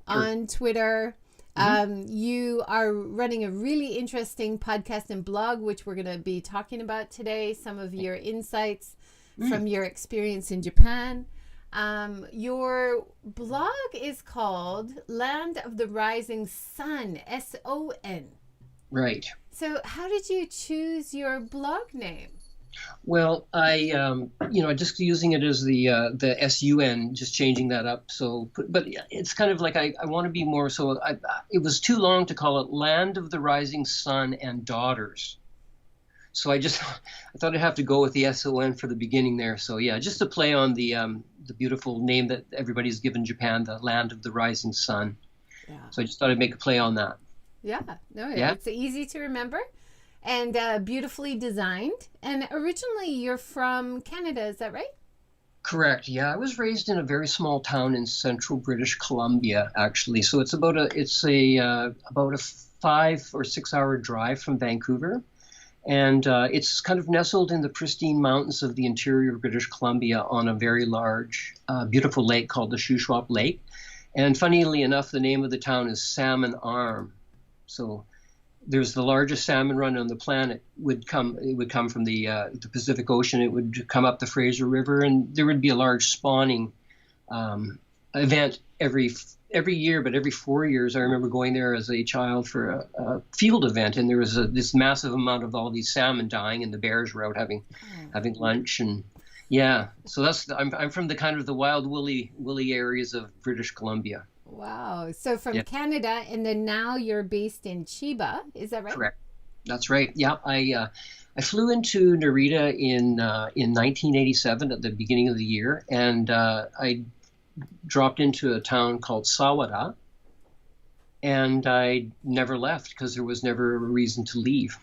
on Twitter. You are running a really interesting podcast and blog, which we're going to be talking about today. Some of your insights from your experience in Japan. Your blog is called Land of the Rising Sun, SON. Right. So how did you choose your blog name? Well, just using it as the SUN, just changing that up. So, but it's kind of like I want to be more. So it was too long to call it Land of the Rising Sun and Daughters. So I thought I'd have to go with the SON for the beginning there. So yeah, just to play on the beautiful name that everybody's given Japan, the Land of the Rising Sun. Yeah. So I just thought I'd make a play on that. Yeah. No. Yeah. It's easy to remember. And beautifully designed. And originally you're from Canada, is that right? Correct. Yeah, I was raised in a very small town in central British Columbia, actually. So it's about a 5 or 6 hour drive from Vancouver, and it's kind of nestled in the pristine mountains of the interior of British Columbia on a very large, beautiful lake called the Shuswap Lake. And funnily enough, the name of the town is Salmon Arm. So there's the largest salmon run on the planet. It would come from the Pacific Ocean. It would come up the Fraser River, and there would be a large spawning event every year. But every 4 years, I remember going there as a child for a field event, and there was this massive amount of all these salmon dying, and the bears were out having lunch, and yeah. So I'm from the kind of the wild woolly areas of British Columbia. Wow. So from Canada, and then now you're based in Chiba. Is that right? Correct. That's right. Yeah. I flew into Narita in 1987 at the beginning of the year, and I dropped into a town called Sawada, and I never left because there was never a reason to leave.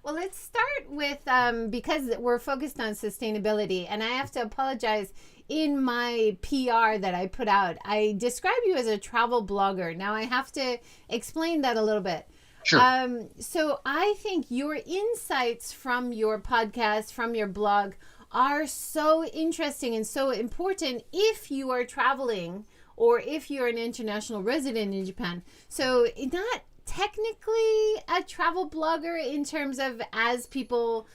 Well, let's start with, because we're focused on sustainability, and I have to apologize. In my PR that I put out, I describe you as a travel blogger. Now I have to explain that a little bit. Sure. So I think your insights from your podcast, from your blog, are so interesting and so important if you are traveling or if you're an international resident in Japan. So not technically a travel blogger in terms of as people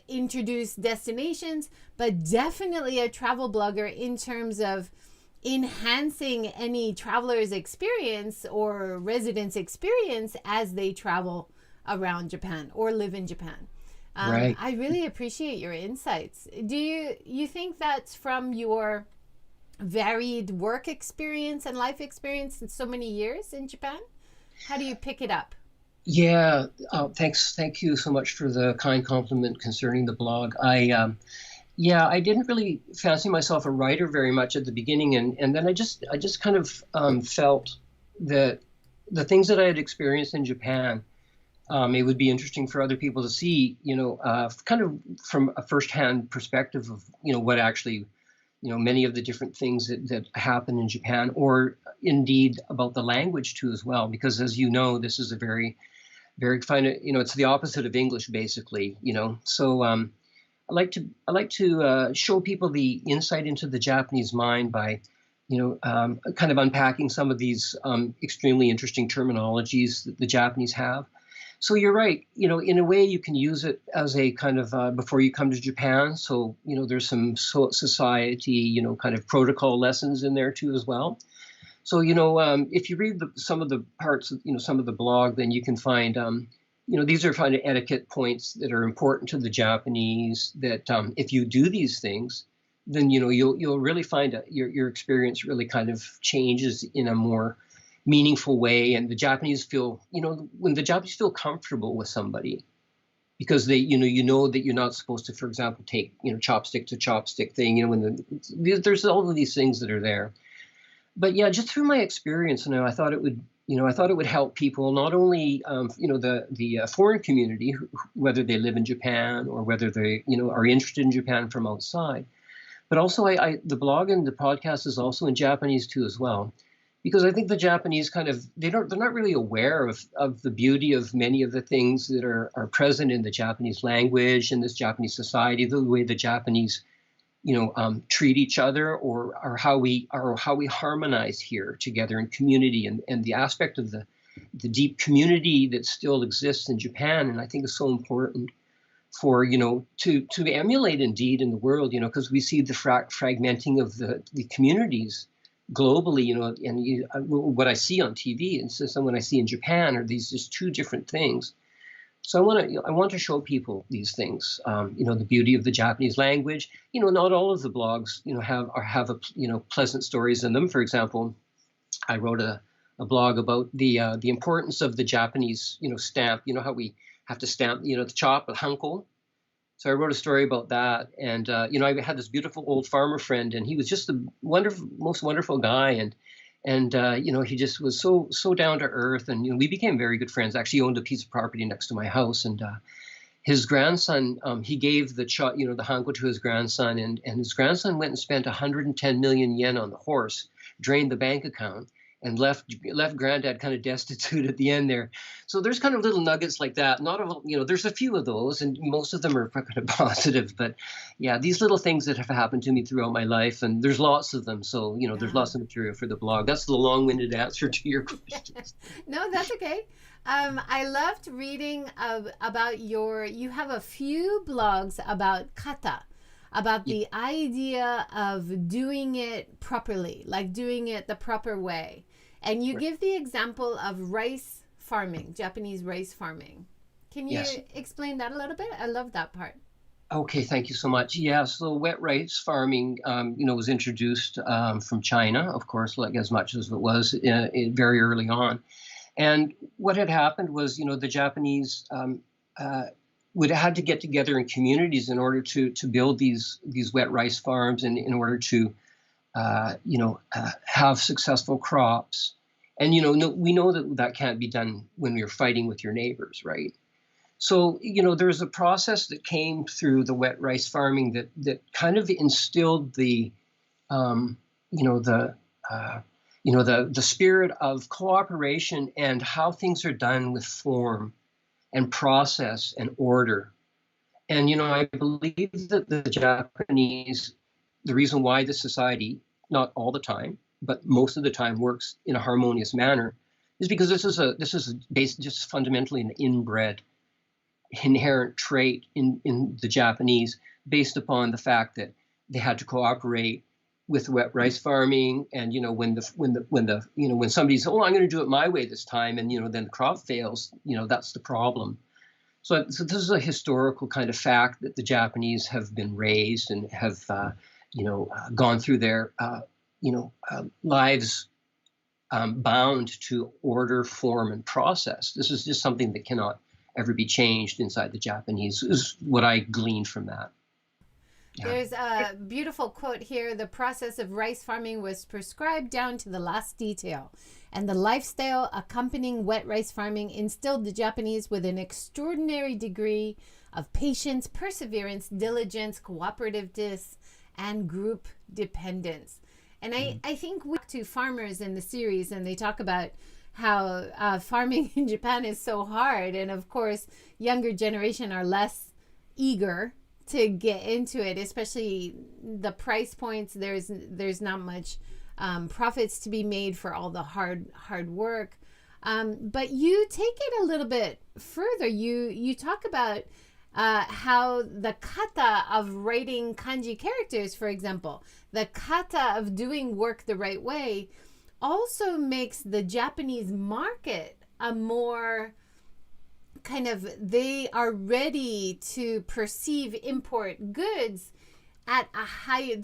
introduce destinations, but definitely a travel blogger in terms of enhancing any traveler's experience or resident's experience as they travel around Japan or live in Japan. Right. I really appreciate your insights. Do you think that's from your varied work experience and life experience in so many years in Japan? How do you pick it up? Yeah, thank you so much for the kind compliment concerning the blog. I didn't really fancy myself a writer very much at the beginning, and then I just kind of felt that the things that I had experienced in Japan, it would be interesting for other people to see, kind of from a firsthand perspective of, what actually, many of the different things that happen in Japan, or indeed about the language too as well, because as you know, this is a very kind of, it's the opposite of English basically, So I like to show people the insight into the Japanese mind by, kind of unpacking some of these extremely interesting terminologies that the Japanese have. So you're right, in a way you can use it as a kind of before you come to Japan. So, there's some society, kind of protocol lessons in there too as well. So, if you read some of the parts, some of the blog, then you can find, these are kind of etiquette points that are important to the Japanese that if you do these things, then, you'll really find your experience really kind of changes in a more meaningful way. And the Japanese feel, when the Japanese feel comfortable with somebody, because they, that you're not supposed to, for example, take, chopstick to chopstick thing, there's all of these things that are there. But yeah, just through my experience, I thought it would help people, not only, the foreign community, whether they live in Japan or whether they, are interested in Japan from outside, but also the blog and the podcast is also in Japanese too as well, because I think the Japanese they're not really aware of the beauty of many of the things that are present in the Japanese language and this Japanese society, the way the Japanese treat each other, or how we harmonize here together in community, and the aspect of the deep community that still exists in Japan, and I think is so important for to emulate indeed in the world, because we see the fragmenting of the communities globally, and what I see on TV and so when I see in Japan are these just two different things. So I want to show people these things, the beauty of the Japanese language. Not all of the blogs, have pleasant stories in them. For example, I wrote a blog about the importance of the Japanese, stamp. How we have to stamp, the chop, the hanko. So I wrote a story about that, and I had this beautiful old farmer friend, and he was just the most wonderful guy, and he just was so down to earth, and we became very good friends. Actually, he owned a piece of property next to my house, and his grandson, he gave the the hanko to his grandson, and his grandson went and spent 110 million yen on the horse, drained the bank account, and left granddad kind of destitute at the end there. So there's kind of little nuggets like that. Not all, there's a few of those, and most of them are kind of positive. But yeah, these little things that have happened to me throughout my life, and there's lots of them. So there's lots of material for the blog. That's the long-winded answer to your question. No, that's okay. I loved reading about you have a few blogs about kata, about the idea of doing it properly, like doing it the proper way. And you give the example of rice farming, Japanese rice farming. Can you explain that a little bit? I love that part. Okay, thank you so much. Yeah, so wet rice farming, was introduced from China, of course, like as much as it was very early on. And what had happened was, the Japanese would have had to get together in communities in order to build these wet rice farms, and in order to have successful crops. And we know that can't be done when you're fighting with your neighbors, right? So there's a process that came through the wet rice farming that kind of instilled the spirit of cooperation and how things are done with form and process and order. And, I believe that the Japanese, the reason why the society, not all the time, but most of the time works in a harmonious manner, is because this is based just fundamentally an inbred, inherent trait in the Japanese, based upon the fact that they had to cooperate with wet rice farming, and when somebody's, oh, I'm going to do it my way this time, and then the crop fails, that's the problem. So this is a historical kind of fact that the Japanese have been raised and have gone through their lives bound to order, form, and process. This is just something that cannot ever be changed inside the Japanese, is what I gleaned from that. Yeah. There's a beautiful quote here. The process of rice farming was prescribed down to the last detail, and the lifestyle accompanying wet rice farming instilled the Japanese with an extraordinary degree of patience, perseverance, diligence, cooperativeness, and group dependence. And I think we talk to farmers in the series, and they talk about how farming in Japan is so hard, and of course younger generation are less eager to get into it, especially the price points. There's not much profits to be made for all the hard work, but you take it a little bit further. You talk about how the kata of writing kanji characters, for example, the kata of doing work the right way, also makes the Japanese market a more kind of, they are ready to perceive import goods at a higher,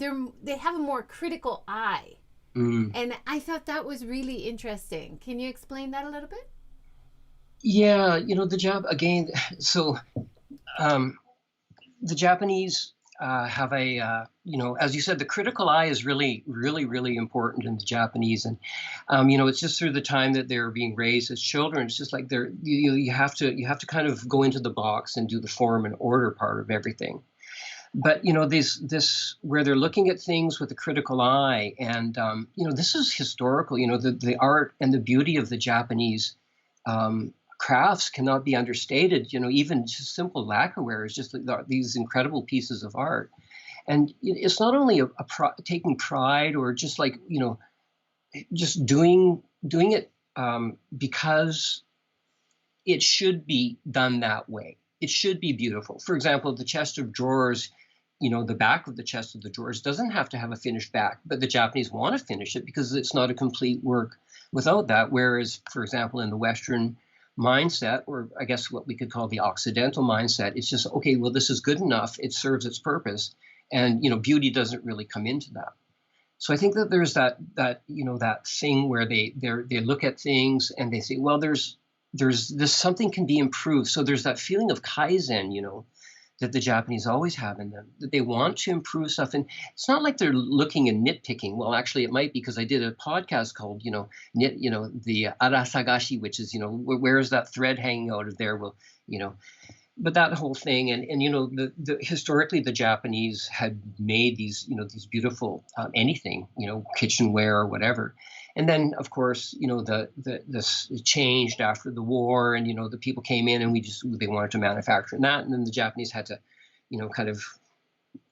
they have a more critical eye. And I thought that was really interesting. Can you explain that a little bit? Yeah, the Japanese have a, as you said, the critical eye is really, really, really important in the Japanese. And, it's just through the time that they're being raised as children, it's just like you have to kind of go into the box and do the form and order part of everything. But, this where they're looking at things with a critical eye, and, this is historical, the art and the beauty of the Japanese crafts cannot be understated. Even just simple lacquerware is just these incredible pieces of art. And it's not only taking pride or just like, just doing it because it should be done that way. It should be beautiful. For example, the chest of drawers, the back of the chest of the drawers doesn't have to have a finished back, but the Japanese want to finish it because it's not a complete work without that. Whereas, for example, in the Western mindset, or I guess what we could call the Occidental mindset, it's just, okay, well, this is good enough. It serves its purpose. And, beauty doesn't really come into that. So I think that there's that thing where they look at things and they say, well, there's this, something can be improved. So there's that feeling of kaizen, that the Japanese always have in them, that they want to improve stuff. And it's not like they're looking and nitpicking. Well, actually it might be, because I did a podcast called, the arasagashi, which is, where is that thread hanging out of there? Well, but that whole thing, and the historically the Japanese had made these these beautiful anything, kitchenware or whatever, and then of course this changed after the war, and the people came in and they wanted to manufacture that, and then the Japanese had to kind of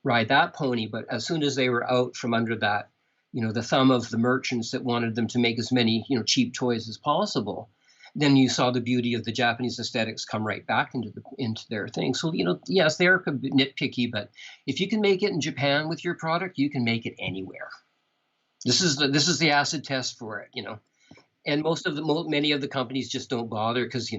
ride that pony. But as soon as they were out from under that the thumb of the merchants that wanted them to make as many cheap toys as possible, then you saw the beauty of the Japanese aesthetics come right back into their thing. So, yes, they're a bit nitpicky, but if you can make it in Japan with your product, you can make it anywhere. This is the acid test for it, And many of the companies just don't bother because,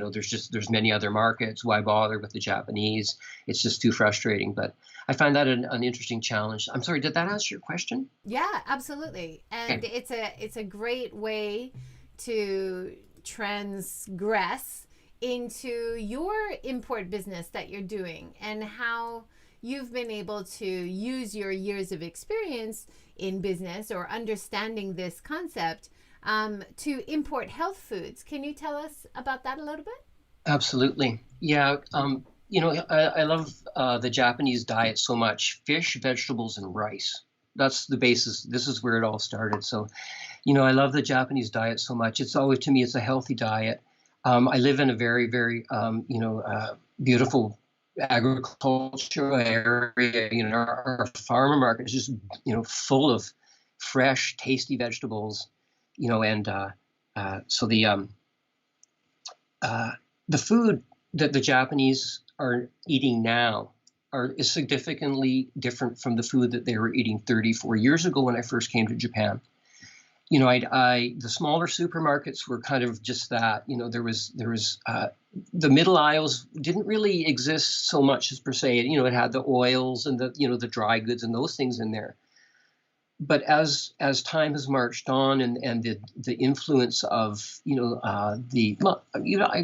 there's many other markets. Why bother with the Japanese? It's just too frustrating. But I find that an interesting challenge. I'm sorry, did that answer your question? Yeah, absolutely. And okay. It's a great way to transgress into your import business that you're doing, and how you've been able to use your years of experience in business or understanding this concept to import health foods. Can you tell us about that a little bit? Absolutely. Yeah. I love the Japanese diet so much. Fish, vegetables, and rice. That's the basis. This is where it all started. So I love the Japanese diet so much. It's always, to me, it's a healthy diet. I live in a very, very, beautiful agricultural area. Our farmer market is just, full of fresh, tasty vegetables, and so the food that the Japanese are eating now is significantly different from the food that they were eating 34 years ago when I first came to Japan. The smaller supermarkets were kind of just that. There was the middle aisles didn't really exist so much as per se. It had the oils and the dry goods and those things in there. But as time has marched on, and the influence of I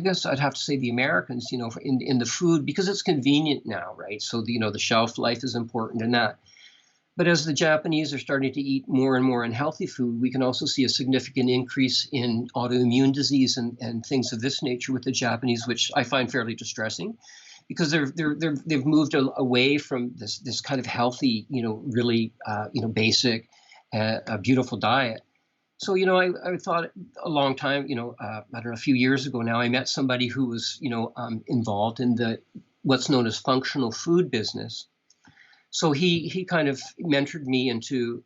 guess I'd have to say the Americans, in the food, because it's convenient now, right? So the shelf life is important in that. But as the Japanese are starting to eat more and more unhealthy food, we can also see a significant increase in autoimmune disease and things of this nature with the Japanese, which I find fairly distressing, because they've moved away from this kind of healthy, really basic, beautiful diet. So I thought a long time, I don't know, a few years ago now, I met somebody who was involved in what's known as functional food business. So he kind of mentored me into,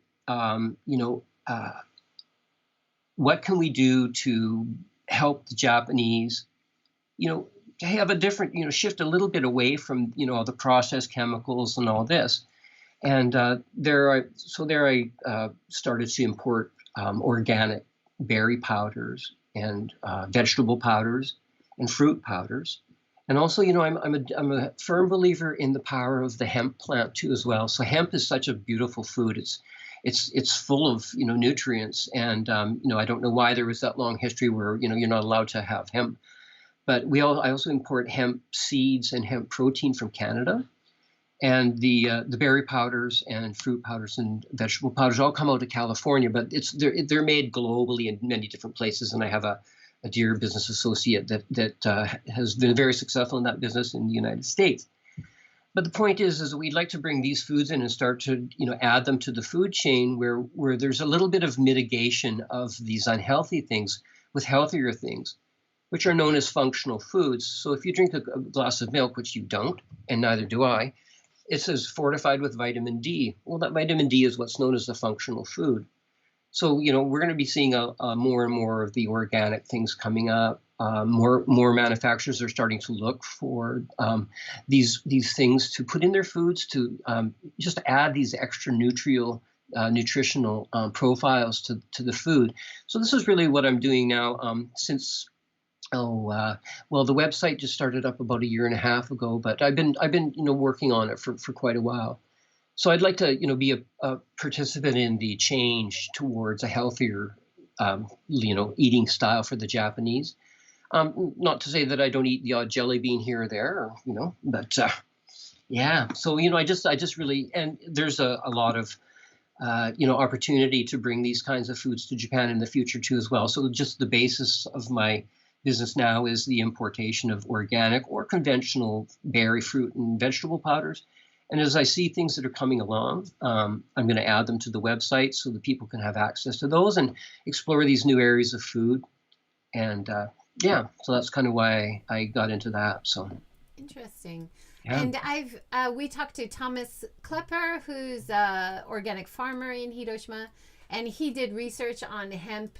what can we do to help the Japanese, to have a different, shift a little bit away from, all the processed chemicals and all this. And there I started to import organic berry powders and vegetable powders and fruit powders. And also, I'm a firm believer in the power of the hemp plant too, as well. So hemp is such a beautiful food. It's full of nutrients, and I don't know why there was that long history where you're not allowed to have hemp. But I also import hemp seeds and hemp protein from Canada, and the berry powders and fruit powders and vegetable powders all come out of California. But they're made globally in many different places, and I have a dear business associate that has been very successful in that business in the United States. But the point is we'd like to bring these foods in and start to, add them to the food chain where there's a little bit of mitigation of these unhealthy things with healthier things, which are known as functional foods. So if you drink a glass of milk, which you don't, and neither do I, it says fortified with vitamin D. Well, that vitamin D is what's known as a functional food. So, we're going to be seeing more and more of the organic things coming up. More manufacturers are starting to look for these things to put in their foods to just add these extra nutritional profiles to the food. So this is really what I'm doing now since. Well, the website just started up about a year and a half ago, but I've been working on it for quite a while. So I'd like to be a participant in the change towards a healthier eating style for the Japanese. Not to say that I don't eat the odd jelly bean here or there, but yeah. So I just really, and there's a lot of opportunity to bring these kinds of foods to Japan in the future too as well. So just the basis of my business now is the importation of organic or conventional berry, fruit, and vegetable powders. And as I see things that are coming along, I'm going to add them to the website so that people can have access to those and explore these new areas of food. And yeah, so that's kind of why I got into that. So interesting. Yeah. And we talked to Thomas Klepper, who's an organic farmer in Hiroshima, and he did research on hemp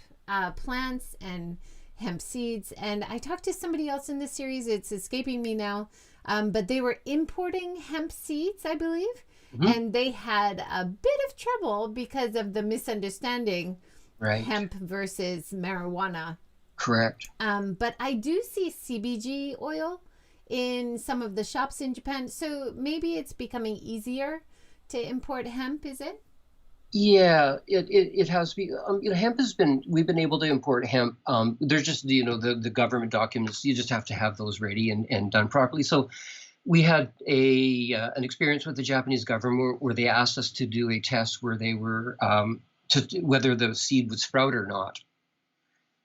plants and hemp seeds. And I talked to somebody else in this series, it's escaping me now, but they were importing hemp seeds, I believe, and they had a bit of trouble because of the misunderstanding, right? Hemp versus marijuana. Correct. But I do see CBG oil in some of the shops in Japan, so maybe it's becoming easier to import hemp, is it? Yeah, it has been. Hemp we've been able to import hemp. There's just the government documents. You just have to have those ready and done properly. So we had an experience with the Japanese government where they asked us to do a test where they were whether the seed would sprout or not.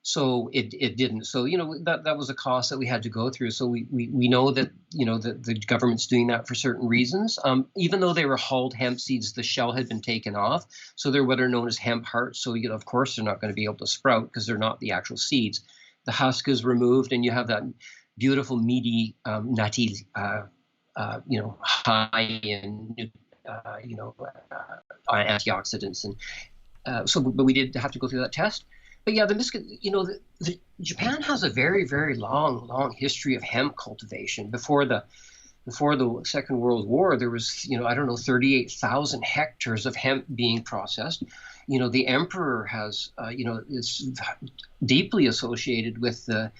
So it didn't. So that was a cost that we had to go through. So we know that that the government's doing that for certain reasons. Even though they were hulled hemp seeds, the shell had been taken off, so they're what are known as hemp hearts. So of course they're not going to be able to sprout because they're not the actual seeds. The husk is removed, and you have that beautiful meaty, nutty, high in antioxidants, and but we did have to go through that test. But yeah, Japan has a very, very long history of hemp cultivation. Before the Second World War, there was 38,000 hectares of hemp being processed. The emperor has is deeply associated with the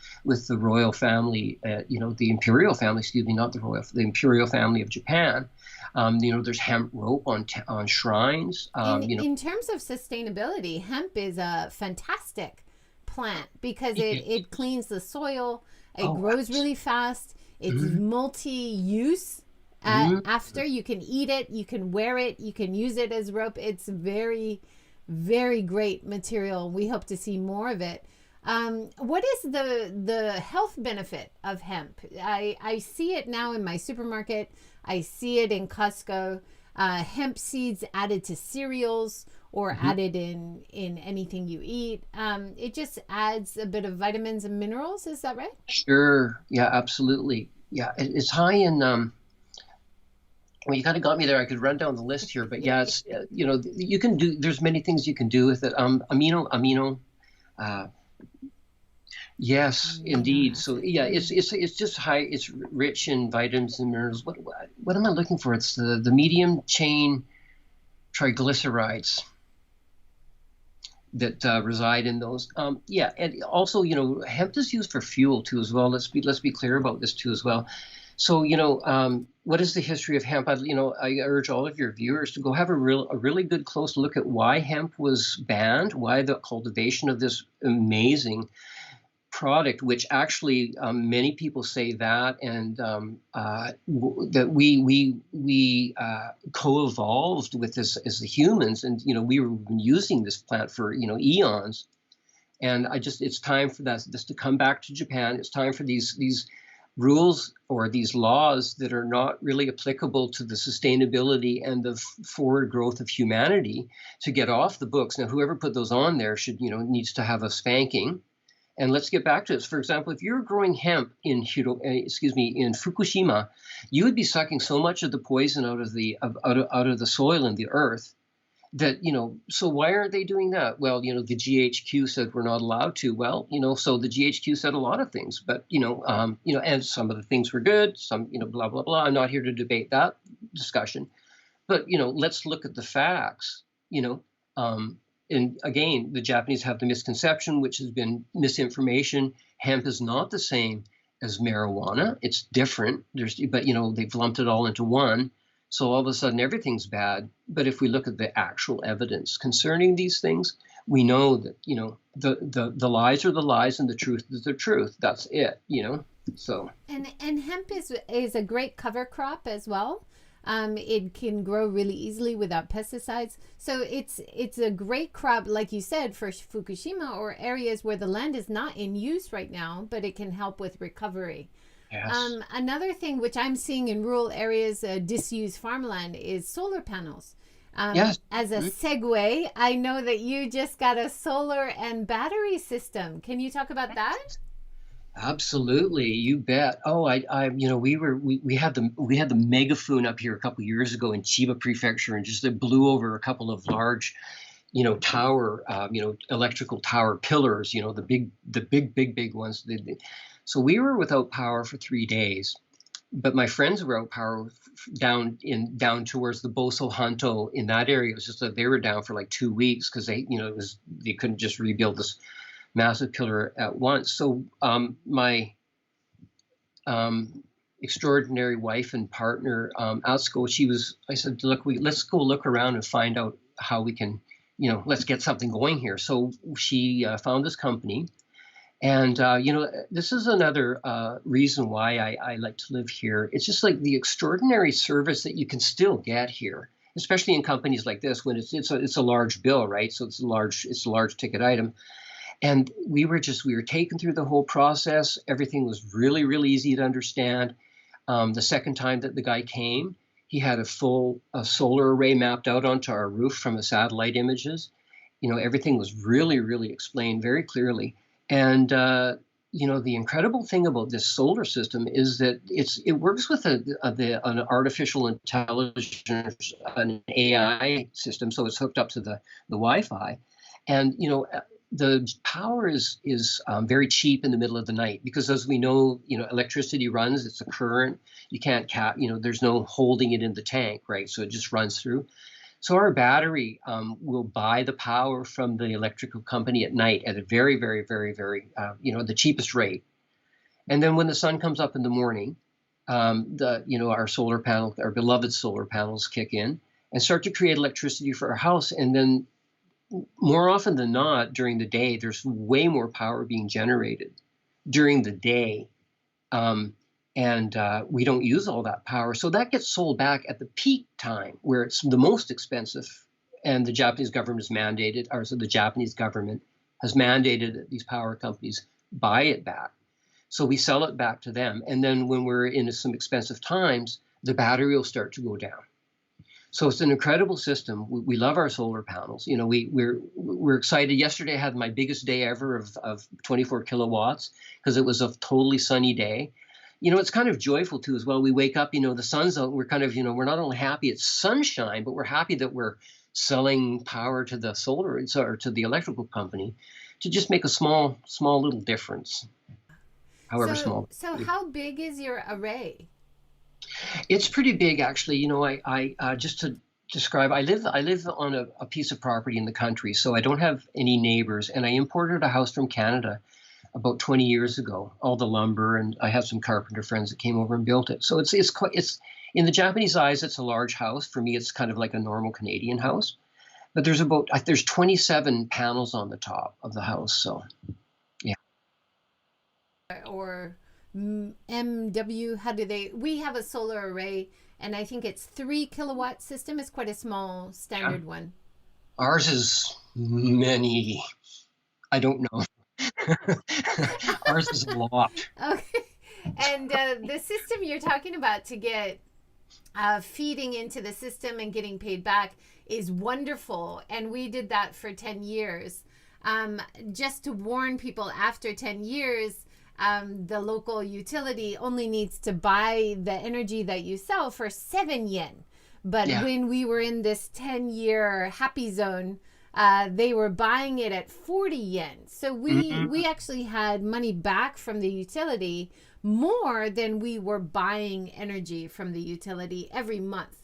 royal family. The imperial family, excuse me, not the royal, the imperial family of Japan. There's hemp rope on shrines. In terms of sustainability, hemp is a fantastic plant because it cleans the soil. It grows really fast. It's multi-use. After you can eat it, you can wear it, you can use it as rope. It's very, very great material. We hope to see more of it. What is the health benefit of hemp? I see it now in my supermarket. I see it in Costco. Hemp seeds added to cereals or added in anything you eat. It just adds a bit of vitamins and minerals. Is that right? Sure. Yeah, absolutely. Yeah, it's high in. Well, you kind of got me there. I could run down the list here, but yeah, it's you can do. There's many things you can do with it. Amino. Yes, indeed. So yeah, it's just high. It's rich in vitamins and minerals. What am I looking for? It's the medium chain triglycerides that reside in those. Yeah, and also hemp is used for fuel too as well. Let's be clear about this too as well. So what is the history of hemp? I urge all of your viewers to go have a really good close look at why hemp was banned, why the cultivation of this amazing product, which actually many people say that, and that we co-evolved with this as the humans, and we were using this plant for eons. And it's time for this to come back to Japan. It's time for these rules or these laws that are not really applicable to the sustainability and the forward growth of humanity to get off the books. Now, whoever put those on there needs to have a spanking. And let's get back to this. For example, if you're growing hemp in in Fukushima, you would be sucking so much of the poison out of the soil and the earth that, so why aren't they doing that? Well, the GHQ said we're not allowed to. Well, so the GHQ said a lot of things, but and some of the things were good, some, blah blah blah. I'm not here to debate that discussion, but let's look at the facts. And again, the Japanese have the misconception, which has been misinformation. Hemp is not the same as marijuana. It's different. But they've lumped it all into one. So all of a sudden everything's bad. But if we look at the actual evidence concerning these things, we know that, the lies are the lies and the truth is the truth. That's it, so. And hemp is a great cover crop as well. It can grow really easily without pesticides. So it's a great crop, like you said, for Fukushima or areas where the land is not in use right now, but it can help with recovery. Yes. Another thing which I'm seeing in rural areas, disused farmland, is solar panels. Yes. As a segue, I know that you just got a solar and battery system. Can you talk about that? Absolutely, you bet. Oh, we had the megaphone up here a couple of years ago in Chiba Prefecture, and just it blew over a couple of large, tower, electrical tower pillars. The big ones. So we were without power for 3 days, but my friends were out power down towards the Boso Hanto in that area. It was just that they were down for like 2 weeks because they couldn't just rebuild this massive pillar at once. So my extraordinary wife and partner, Atsuko, I said, look, let's go look around and find out how we can, let's get something going here. So she found this company. And, this is another reason why I like to live here. It's just like the extraordinary service that you can still get here, especially in companies like this when it's a large bill, right? So it's a large ticket item. And we were taken through the whole process. Everything was really, really easy to understand. The second time that the guy came, he had a full solar array mapped out onto our roof from the satellite images. Everything was really, really explained very clearly. And, the incredible thing about this solar system is that it works with an artificial intelligence, an AI system. So it's hooked up to the Wi-Fi. And, the power is very cheap in the middle of the night because, as we know, electricity runs. It's a current. You can't there's no holding it in the tank, right? So it just runs through. So our battery will buy the power from the electrical company at night at a very, very, very, very, the cheapest rate. And then when the sun comes up in the morning, our solar panel, our beloved solar panels kick in and start to create electricity for our house. And then more often than not, during the day, there's way more power being generated during the day. And we don't use all that power. So that gets sold back at the peak time where it's the most expensive. And the Japanese government has mandated that these power companies buy it back. So we sell it back to them. And then when we're in some expensive times, the battery will start to go down. So it's an incredible system. We love our solar panels. We're excited. Yesterday I had my biggest day ever of 24 kilowatts because it was a totally sunny day. It's kind of joyful too as well. We wake up, the sun's out. We're kind of, we're not only happy it's sunshine, but we're happy that we're selling power to the solar or to the electrical company to just make a small little difference, however small. So how big is your array? It's pretty big, actually. I just to describe, I live on a piece of property in the country, so I don't have any neighbors, and I imported a house from Canada about 20 years ago, all the lumber, and I have some carpenter friends that came over and built it. So it's in the Japanese eyes, it's a large house. For me, it's kind of like a normal Canadian house. But there's 27 panels on the top of the house, so yeah. Or MW, we have a solar array, and I think it's 3 kilowatt system. It's quite a small standard one. Ours is many, I don't know. Ours is a lot. Okay. And the system you're talking about to get feeding into the system and getting paid back is wonderful. And we did that for 10 years. Just to warn people, after 10 years, the local utility only needs to buy the energy that you sell for 7 yen. But when we were in this 10-year happy zone, they were buying it at 40 yen. So we actually had money back from the utility more than we were buying energy from the utility every month.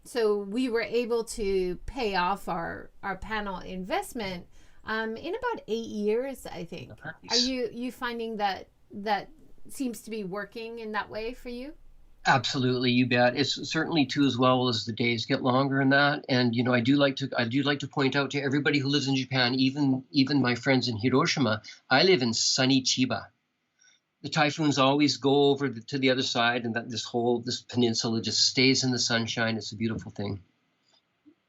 So we were able to pay off our panel investment in about 8 years, I think. Nice. Are you finding that seems to be working in that way for you? Absolutely, you bet. It's certainly too, as well as the days get longer and that. And I do like to point out to everybody who lives in Japan, even my friends in Hiroshima, I live in sunny Chiba. The typhoons always go over to the other side, and that this peninsula just stays in the sunshine. It's a beautiful thing.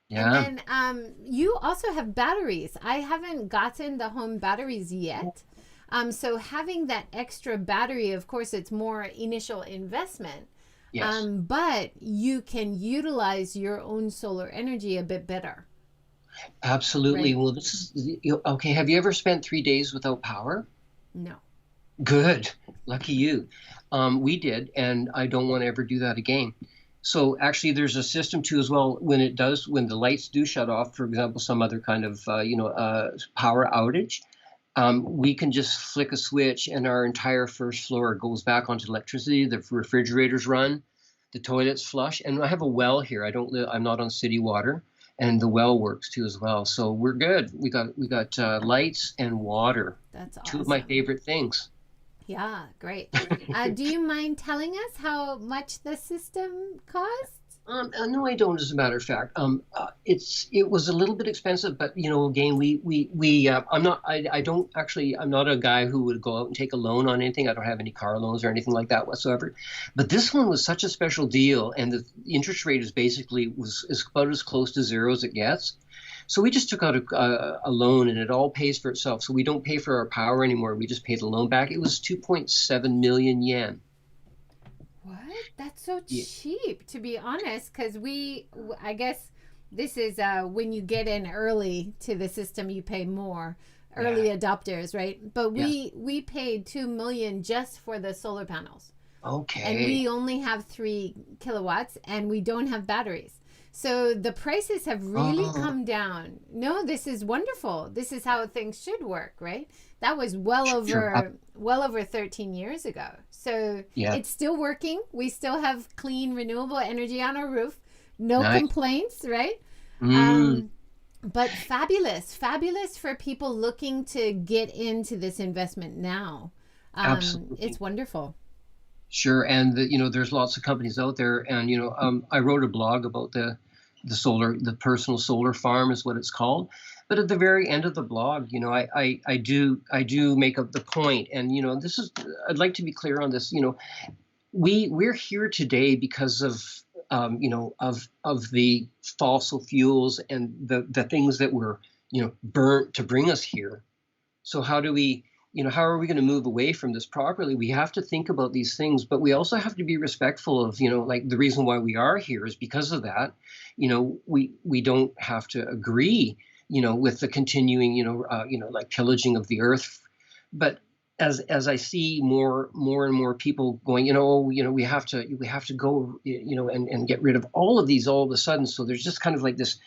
Yeah. And then you also have batteries. I haven't gotten the home batteries yet. So having that extra battery, of course, it's more initial investment. Yes. But you can utilize your own solar energy a bit better. Absolutely. Right? Well, this is okay. Have you ever spent 3 days without power? No. Good. Lucky you. We did, and I don't want to ever do that again. So actually, there's a system too as well. When the lights do shut off, for example, some other kind of power outage, we can just flick a switch, and our entire first floor goes back onto electricity. The refrigerators run, the toilets flush, and I have a well here. I'm not on city water, and the well works too as well. So we're good. We got lights and water. That's awesome. Two of my favorite things. Yeah, great. Do you mind telling us how much the system costs? No, I don't. As a matter of fact, it was a little bit expensive, but again, I'm not a guy who would go out and take a loan on anything. I don't have any car loans or anything like that whatsoever. But this one was such a special deal, and the interest rate is about as close to zero as it gets. So we just took out a loan, and it all pays for itself. So we don't pay for our power anymore. We just pay the loan back. It was 2.7 million yen. What? That's so cheap, to be honest, because I guess this is when you get in early to the system, you pay more. Early adopters, right? But we paid 2 million just for the solar panels. Okay. And we only have 3 kilowatts, and we don't have batteries. So the prices have really come down. No, this is wonderful. This is how things should work, right? That was well over 13 years ago. So it's still working. We still have clean, renewable energy on our roof. No complaints, right? But fabulous for people looking to get into this investment now. Absolutely. It's wonderful. Sure, and there's lots of companies out there, and I wrote a blog about the personal solar farm is what it's called. But at the very end of the blog, I do make up the point, and I'd like to be clear on this. We're here today because of the fossil fuels and the things that were burnt to bring us here. So how are we going to move away from this properly? We have to think about these things, but we also have to be respectful of, like the reason why we are here is because of that. We don't have to agree, with the continuing, like pillaging of the earth. But as I see more and more people going, we have to go, and get rid of all of these all of a sudden. So there's just kind of like this,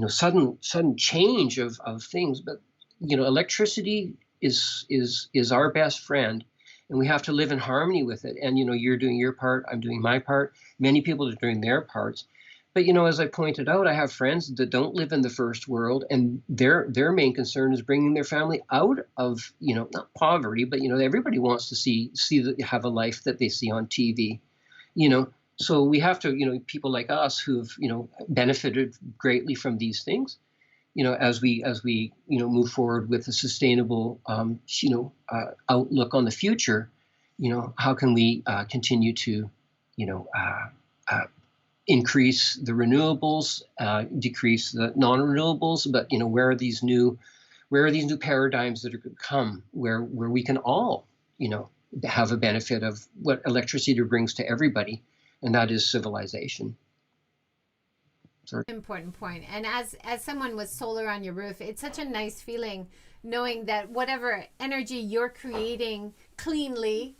sudden change of things. But electricity is our best friend, and we have to live in harmony with it. And you're doing your part, I'm doing my part. Many people are doing their parts. But as I pointed out, I have friends that don't live in the first world, and their main concern is bringing their family out of not poverty, but everybody wants to have a life that they see on TV. So we have to people like us who've benefited greatly from these things. As we move forward with a sustainable outlook on the future, how can we continue to increase the renewables, decrease the non-renewables, but where are these new paradigms that are going to come where we can all have a benefit of what electricity brings to everybody, and that is civilization. Important point. And as someone with solar on your roof, it's such a nice feeling knowing that whatever energy you're creating cleanly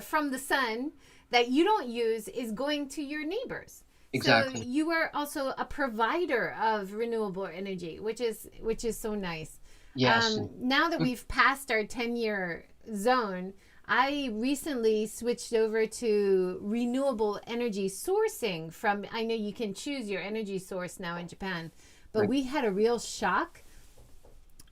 from the sun that you don't use is going to your neighbors. Exactly. So you are also a provider of renewable energy, which is so nice. Yes. Now that we've passed our 10-year zone, I recently switched over to renewable energy sourcing from, I know you can choose your energy source now in Japan, but Right. we had a real shock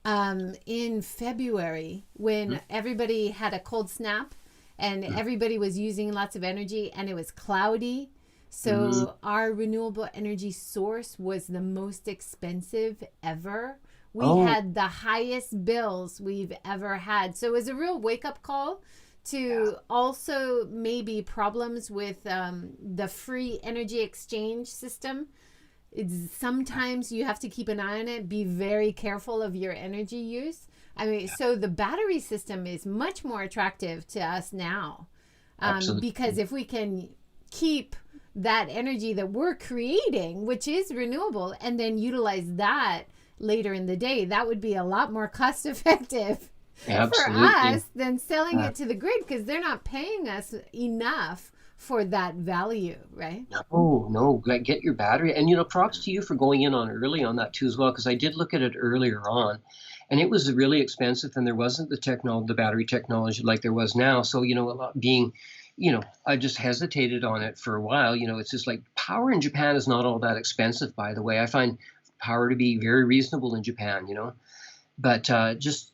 in February when everybody had a cold snap and everybody was using lots of energy and it was cloudy. So our renewable energy source was the most expensive ever. We had the highest bills we've ever had. So it was a real wake-up call to also maybe problems with the free energy exchange system. Sometimes you have to keep an eye on it. Be very careful of your energy use. I mean, so the battery system is much more attractive to us now. Because if we can keep that energy that we're creating, which is renewable, and then utilize that later in the day, that would be a lot more cost effective for us than selling it to the grid, because they're not paying us enough for that value, right? No, get your battery. And, props to you for going in on early on that too as well, because I did look at it earlier on and it was really expensive and there wasn't the battery technology like there was now. So, a lot being, I just hesitated on it for a while. It's just like power in Japan is not all that expensive, by the way. I find power to be very reasonable in Japan, but just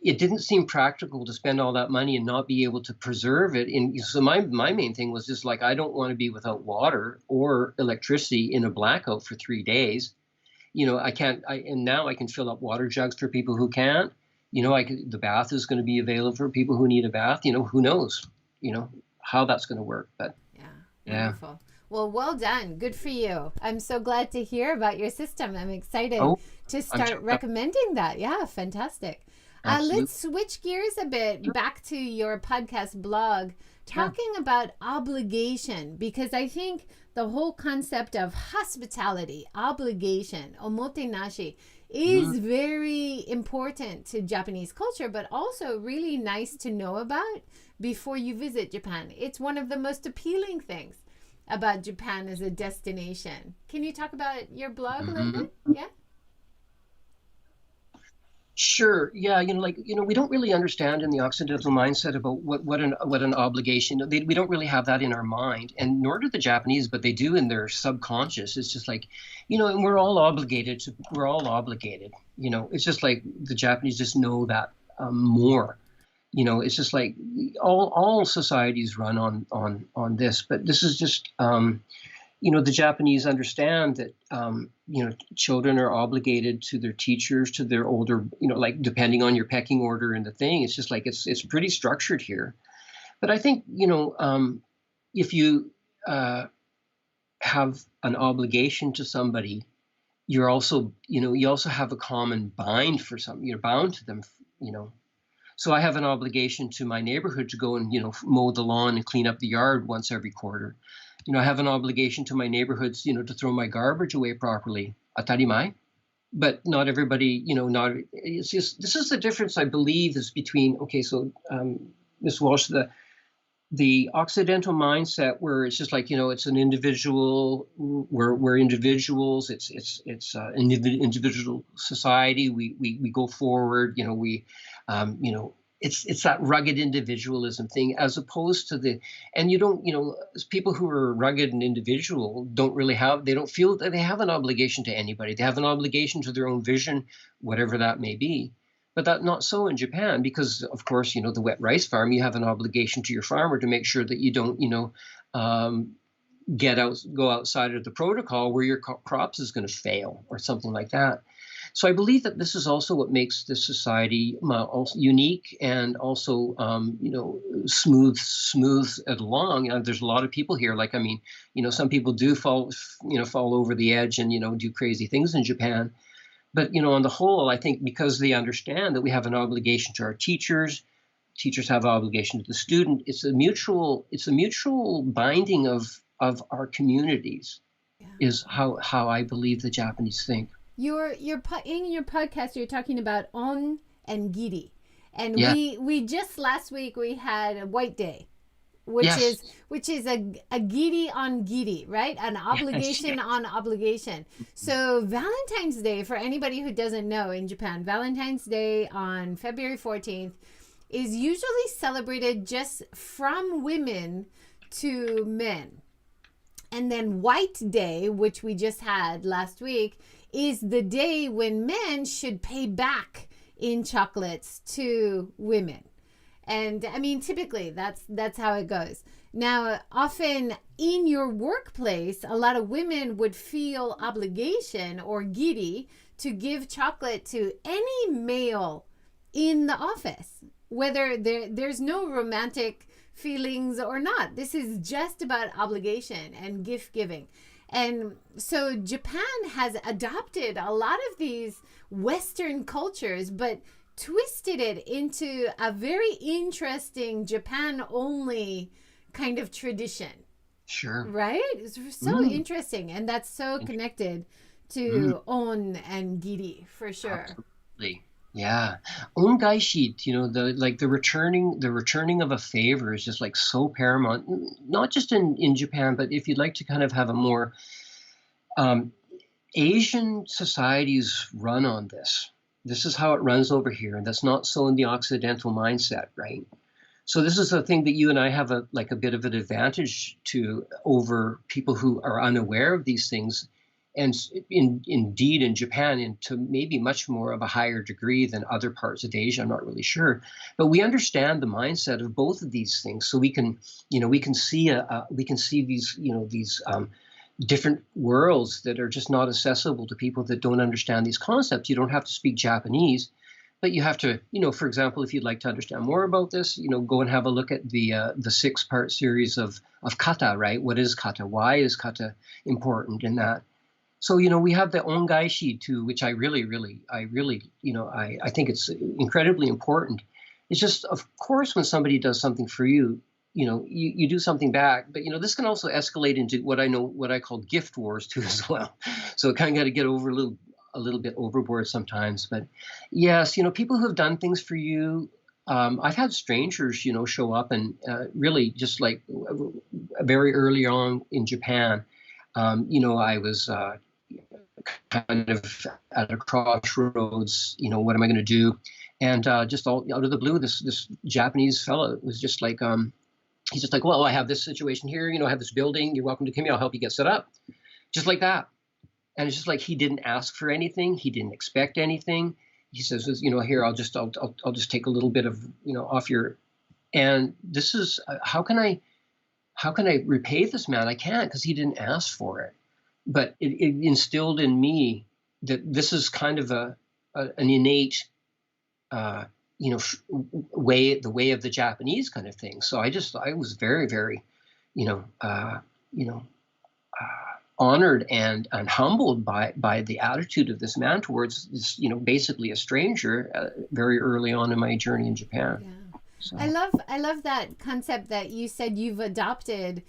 it didn't seem practical to spend all that money and not be able to preserve it. So my main thing was just like, I don't want to be without water or electricity in a blackout for 3 days. I can't, and now I can fill up water jugs for people who can't. The bath is going to be available for people who need a bath. Who knows, how that's going to work. But yeah. Wonderful. Well done. Good for you. I'm so glad to hear about your system. I'm excited to start recommending that. Yeah, fantastic. Let's switch gears a bit back to your podcast blog, talking about obligation, because I think the whole concept of hospitality, obligation, omotenashi, is very important to Japanese culture, but also really nice to know about before you visit Japan. It's one of the most appealing things about Japan as a destination. Can you talk about your blog a little bit? Yeah. Sure. Yeah. We don't really understand in the Occidental mindset about what an obligation. We don't really have that in our mind, and nor do the Japanese, but they do in their subconscious. It's just like, and we're all obligated. It's just like the Japanese just know that more. It's just like all societies run on this, but this is just the Japanese understand that, children are obligated to their teachers, to their older, like depending on your pecking order and the thing, it's just like, it's pretty structured here. But I think, if you have an obligation to somebody, you're also, you also have a common bind for something, you're bound to them, So I have an obligation to my neighborhood to go and, mow the lawn and clean up the yard once every quarter. I have an obligation to my neighborhoods, to throw my garbage away properly. Atarimai. But not everybody, it's just, this is the difference, I believe, is between, Ms. Walsh, the Occidental mindset where it's just like, it's an individual, we're individuals, it's an individual society, we go forward, it's that rugged individualism thing, as opposed to people who are rugged and individual they don't feel that they have an obligation to anybody. They have an obligation to their own vision, whatever that may be. But that's not so in Japan, because of course, the wet rice farm, you have an obligation to your farmer to make sure that you don't, go outside of the protocol where your crops is going to fail or something like that. So I believe that this is also what makes this society also unique and also, smooth it along. There's a lot of people here. Like, some people do fall over the edge and, do crazy things in Japan. But, on the whole, I think because they understand that we have an obligation to our teachers have an obligation to the student. It's a mutual binding of our communities, is how I believe the Japanese think. In your podcast, you're talking about on and giri. And Yeah. we just last week we had a White Day, which Yes. is a giri on giri, right? An obligation Yes. on obligation. So Valentine's Day, for anybody who doesn't know, in Japan, Valentine's Day on February 14th is usually celebrated just from women to men. And then White Day, which we just had last week, is the day when men should pay back in chocolates to women. And I mean, typically that's how it goes. Now, often in your workplace, a lot of women would feel obligation or giri to give chocolate to any male in the office, whether there's no romantic feelings or not. This is just about obligation and gift giving. And so Japan has adopted a lot of these Western cultures, but twisted it into a very interesting Japan only kind of tradition. Sure. Right? It's so interesting. And that's so connected to on and giri for sure. Absolutely. Yeah. Ongaishi, the returning of a favor is just like so paramount, not just in Japan, but if you'd like to kind of have a more Asian societies run on this. This is how it runs over here, and that's not so in the Occidental mindset, right? So this is a thing that you and I have a bit of an advantage to over people who are unaware of these things, and indeed in Japan, and to maybe much more of a higher degree than other parts of Asia. I'm not really sure, but we understand the mindset of both of these things, so we can see these different worlds that are just not accessible to people that don't understand these concepts. You don't have to speak Japanese, but you have to, for example, if you'd like to understand more about this, go and have a look at the 6-part series of kata, right? What is kata? Why is kata important in that? So, we have the ongaishi too, which I think it's incredibly important. It's just, of course, when somebody does something for you, you do something back, but this can also escalate into what I call gift wars too as well. So it kind of got to get over a little bit overboard sometimes. But yes, people who have done things for you. I've had strangers, show up and really just like very early on in Japan, I was kind of at a crossroads. What am I going to do? And just all out of the blue, this Japanese fellow was just like. He's just like, well, I have this situation here. I have this building. You're welcome to come here. I'll help you get set up. Just like that. And it's just like he didn't ask for anything. He didn't expect anything. He says, here, I'll just take a little bit of, off your. And this is how can I repay this man? I can't, because he didn't ask for it. But it instilled in me that this is kind of an innate. The way of the Japanese kind of thing. So I was very, very, honored and humbled by the attitude of this man towards this, basically a stranger very early on in my journey in Japan. Yeah. So. I love that concept that you said you've adopted,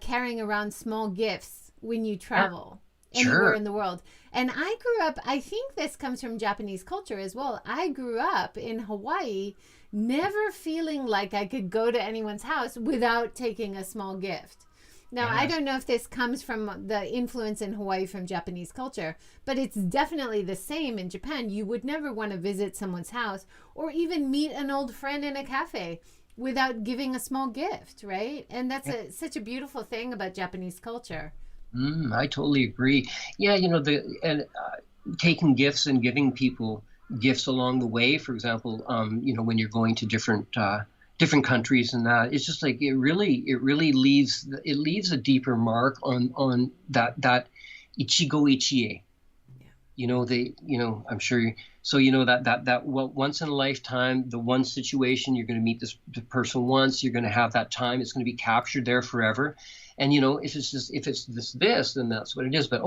carrying around small gifts when you travel. Anywhere in the world. And I grew up, I think this comes from Japanese culture as well. I grew up in Hawaii, never feeling like I could go to anyone's house without taking a small gift. Now, I don't know if this comes from the influence in Hawaii from Japanese culture, but it's definitely the same in Japan. You would never want to visit someone's house or even meet an old friend in a cafe without giving a small gift, right? And that's such a beautiful thing about Japanese culture. I totally agree. Yeah, taking gifts and giving people gifts along the way. For example, when you're going to different countries and that, it's just like it really leaves a deeper mark on that ichigo ichie. I'm sure. So that once in a lifetime, the one situation you're going to meet this person once, you're going to have that time. It's going to be captured there forever. And if it's this, then that's what it is. But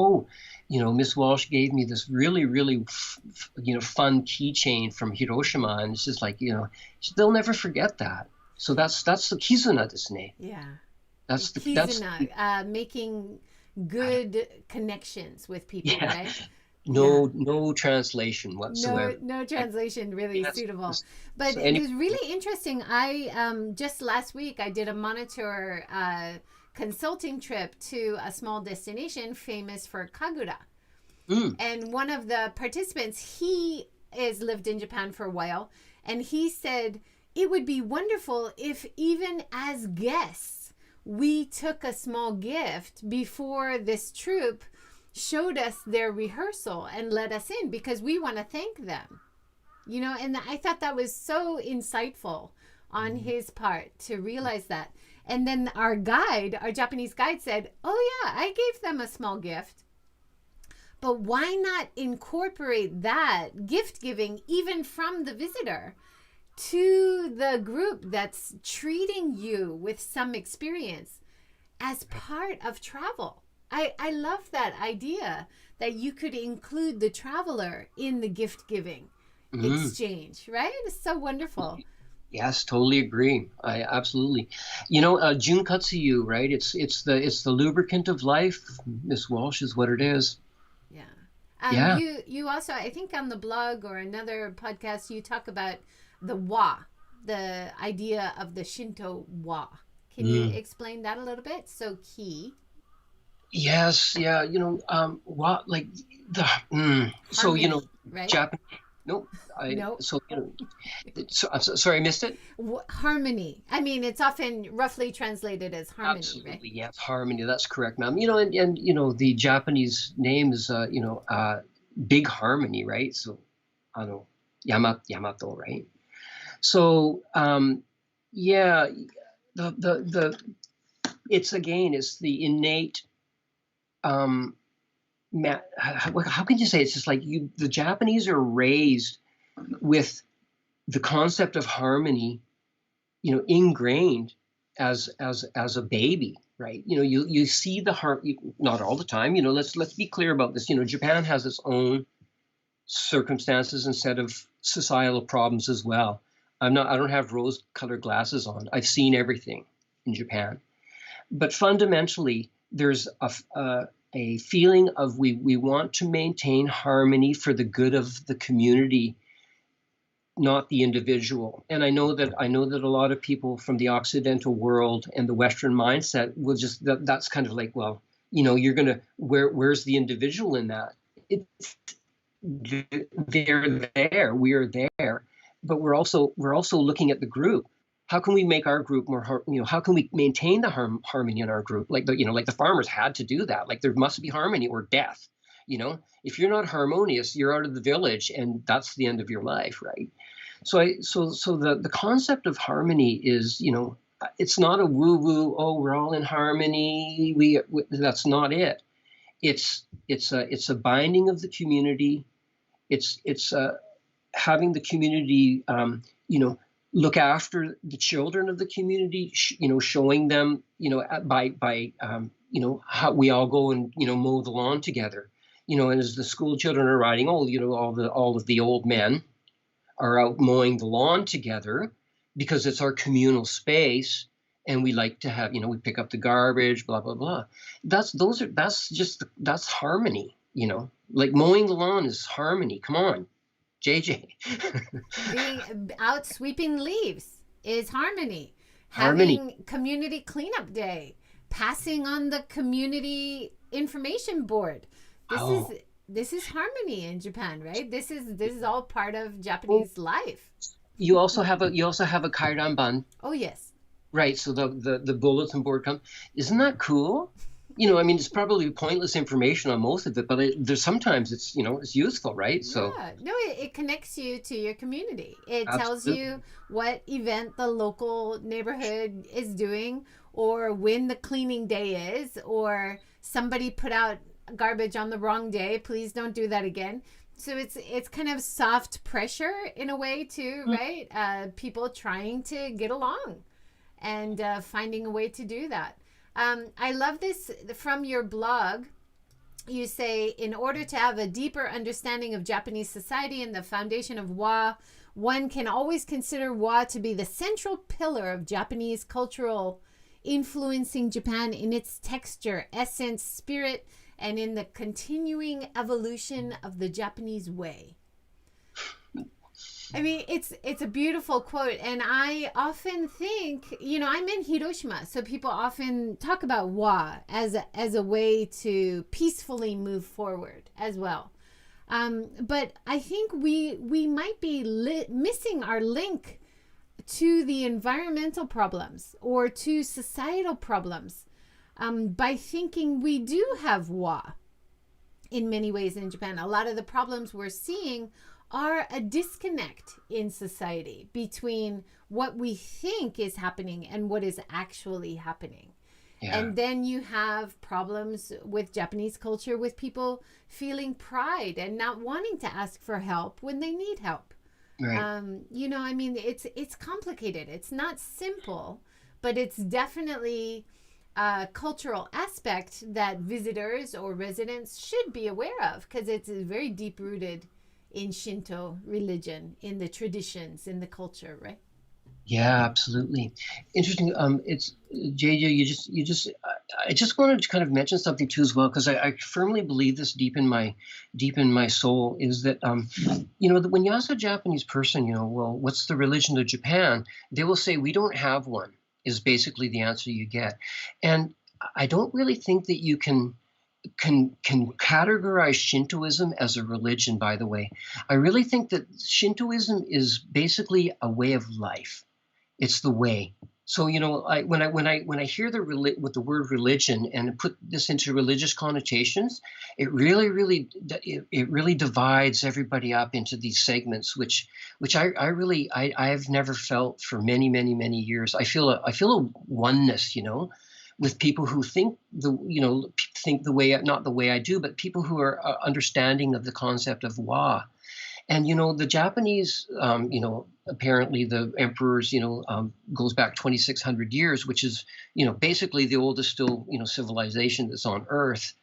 Miss Walsh gave me this really, really, fun keychain from Hiroshima, and it's just like they'll never forget that. So that's the kizuna desu ne. Yeah. That's kizuna, making good connections with people, right? Yeah. no translation No, whatsoever. no translation really Yes. suitable. But So it any was really interesting. I just last week I did a monitor consulting trip to a small destination famous for kagura. mm, And one of the participants, he has lived in Japan for a while, and he said it would be wonderful if even as guests we took a small gift before this troupe showed us their rehearsal and let us in because we want to thank them. And I thought that was so insightful on his part to realize that. And then our guide, our Japanese guide said, "Oh yeah, I gave them a small gift." But why not incorporate that gift giving even from the visitor to the group that's treating you with some experience as part of travel? I love that idea that you could include the traveler in the gift giving mm. exchange, right? It's so wonderful. Yes, totally agree. I absolutely. Junkatsu, right? It's the lubricant of life. Miss Walsh is what it is. Yeah. Yeah. You also, I think on the blog or another podcast, you talk about the Wah, the idea of the Shinto Wah. Can you Mm. explain that a little bit? So key. Yes, yeah, what like the so Harmony, right? Japan. No, I No, so I'm sorry, I missed it. harmony. I mean, it's often roughly translated as harmony, right? Absolutely, yes, harmony. That's correct, ma'am. And the Japanese name is big harmony, right? So, Yamato, right? So, yeah, the it's the innate um how can you say it's just like the Japanese are raised with the concept of harmony, ingrained as a baby, right? You see the not all the time. Let's be clear about this. Japan has its own circumstances and set of societal problems as well. I don't have rose-colored glasses on. I've seen everything in Japan, but fundamentally, there's a feeling of we want to maintain harmony for the good of the community, not the individual. And I know that a lot of people from the Occidental world and the Western mindset will just that's kind of like, well, you're gonna where's the individual in that? It's they're there, we are there, but we're also looking at the group. How can we make our group more how can we maintain the harmony in our group, like the farmers had to do that. Like there must be harmony or death. If you're not harmonious, you're out of the village and that's the end of your life, right? So the concept of harmony is, it's not a woo woo, oh, we're all in harmony, that's not it. It's a binding of the community. It's having the community, look after the children of the community, showing them, by how we all go and, mow the lawn together, and as the school children are riding, all of the old men are out mowing the lawn together because it's our communal space. And we like to have, we pick up the garbage, blah, blah, blah. That's harmony, like mowing the lawn is harmony. Come on, JJ. Being out sweeping leaves is harmony. Harmony. Having community cleanup day, passing on the community information board. This Oh, is this is harmony in Japan, right? This is all part of Japanese life. you also have a kairanban, Oh yes. right? So the bulletin board comes. Isn't that cool? I mean, it's probably pointless information on most of it, but there's sometimes it's useful, right? So Yeah. No, it connects you to your community. It tells absolutely. you what event the local neighborhood is doing or when the cleaning day is or somebody put out garbage on the wrong day. Please don't do that again. So it's kind of soft pressure in a way too, right? People trying to get along and finding a way to do that. I love this from your blog. You say, in order to have a deeper understanding of Japanese society and the foundation of Wa, one can always consider Wa to be the central pillar of Japanese cultural influencing Japan in its texture, essence, spirit, and in the continuing evolution of the Japanese way. I mean, it's a beautiful quote, and I often think, I'm in Hiroshima, so people often talk about Wah as a way to peacefully move forward as well. But I think we might be missing our link to the environmental problems or to societal problems by thinking we do have Wah in many ways in Japan. A lot of the problems we're seeing are a disconnect in society between what we think is happening and what is actually happening. Yeah. And then you have problems with Japanese culture with people feeling pride and not wanting to ask for help when they need help. Right. It's complicated. It's not simple, but it's definitely a cultural aspect that visitors or residents should be aware of, because it's very deep rooted in Shinto religion, in the traditions, in the culture, right? Yeah, absolutely. Interesting. It's JJ. I just wanted to kind of mention something too as well, because I firmly believe this deep in my soul, is that when you ask a Japanese person, well, what's the religion of Japan? They will say, we don't have one. Is basically the answer you get, and I don't really think that you can categorize Shintoism as a religion, by the way. I really think that Shintoism is basically a way of life. It's the way. So, when I hear with the word religion and put this into religious connotations, it really divides everybody up into these segments, which I've never felt for many, many, many years. I feel a oneness, with people who think the way, not the way I do, but people who are understanding of the concept of Wah. And, the Japanese, apparently the emperors, goes back 2,600 years, which is, basically the oldest still, civilization that's on Earth,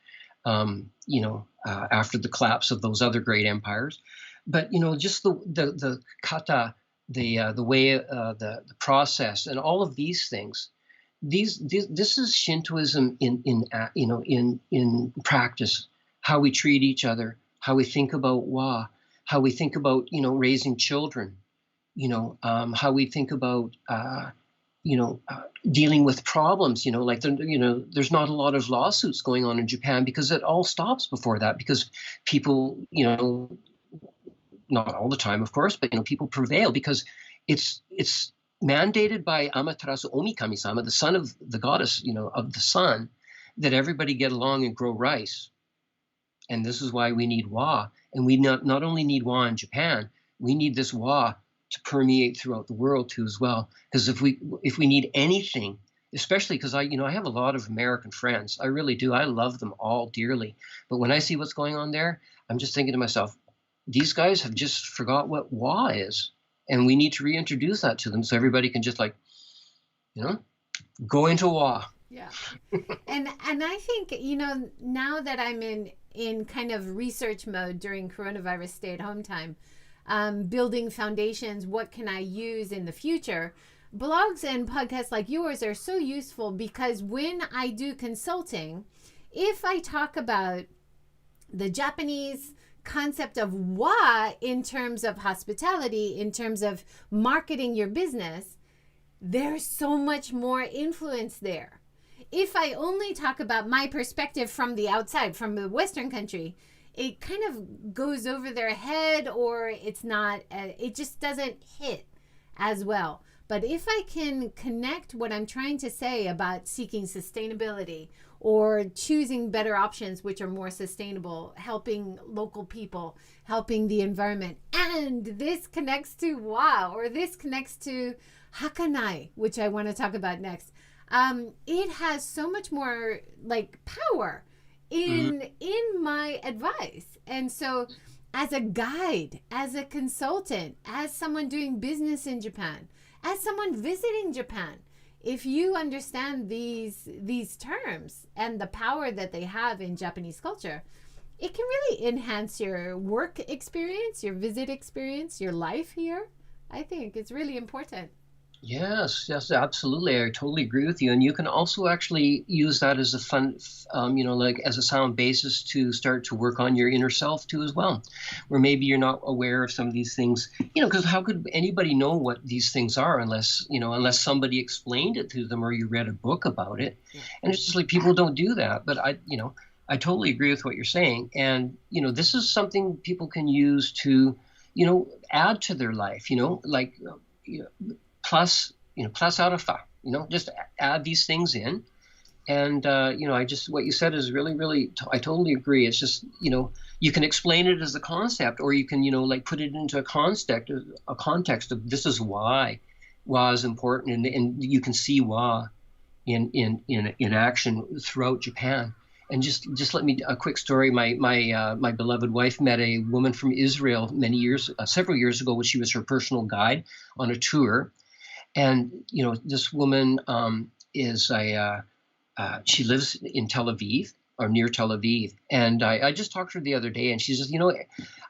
after the collapse of those other great empires. But, just the kata, the way, the process, and all of these things. This is Shintoism in practice, how we treat each other, how we think about Wah, how we think about raising children, how we think about dealing with problems, like there's not a lot of lawsuits going on in Japan because it all stops before that, because people, not all the time, of course, but people prevail because it's mandated by Amaterasu Omikami-sama, the son of the goddess, of the sun, that everybody get along and grow rice. And this is why we need Wah. And we not only need Wah in Japan, we need this Wah to permeate throughout the world too as well. Because if we need anything, especially because I have a lot of American friends, I really do. I love them all dearly. But when I see what's going on there, I'm just thinking to myself, these guys have just forgot what Wah is. And we need to reintroduce that to them so everybody can just go into Wah. Yeah. and I think, now that I'm in kind of research mode during coronavirus stay-at-home time, building foundations, what can I use in the future? Blogs and podcasts like yours are so useful, because when I do consulting, if I talk about the Japanese concept of Wah in terms of hospitality, in terms of marketing your business, there's so much more influence there. If I only talk about my perspective from the outside, from the Western country, it kind of goes over their head, or it's not, it just doesn't hit as well. But if I can connect what I'm trying to say about seeking sustainability or choosing better options which are more sustainable, helping local people, helping the environment, and this connects to Wah, or this connects to Hakanai, which I want to talk about next. It has so much more power in my advice. And so as a guide, as a consultant, as someone doing business in Japan, as someone visiting Japan, if you understand these terms and the power that they have in Japanese culture, it can really enhance your work experience, your visit experience, your life here. I think it's really important. Yes, yes, absolutely. I totally agree with you. And you can also actually use that as a fun, like as a sound basis to start to work on your inner self too, as well, where maybe you're not aware of some of these things, because how could anybody know what these things are unless somebody explained it to them or you read a book about it. Yeah. And it's just like people don't do that. But I totally agree with what you're saying. And, this is something people can use to, add to their life, like, you know, plus alpha, just add these things in. And, what you said is really, really, I totally agree. It's just, you can explain it as a concept, or you can, like put it into a context of this is why Wah is important. And you can see Wah in action throughout Japan. And just let me a quick story. My beloved wife met a woman from Israel several years ago when she was her personal guide on a tour. And this woman she lives in Tel Aviv or near Tel Aviv. And I just talked to her the other day, and she says,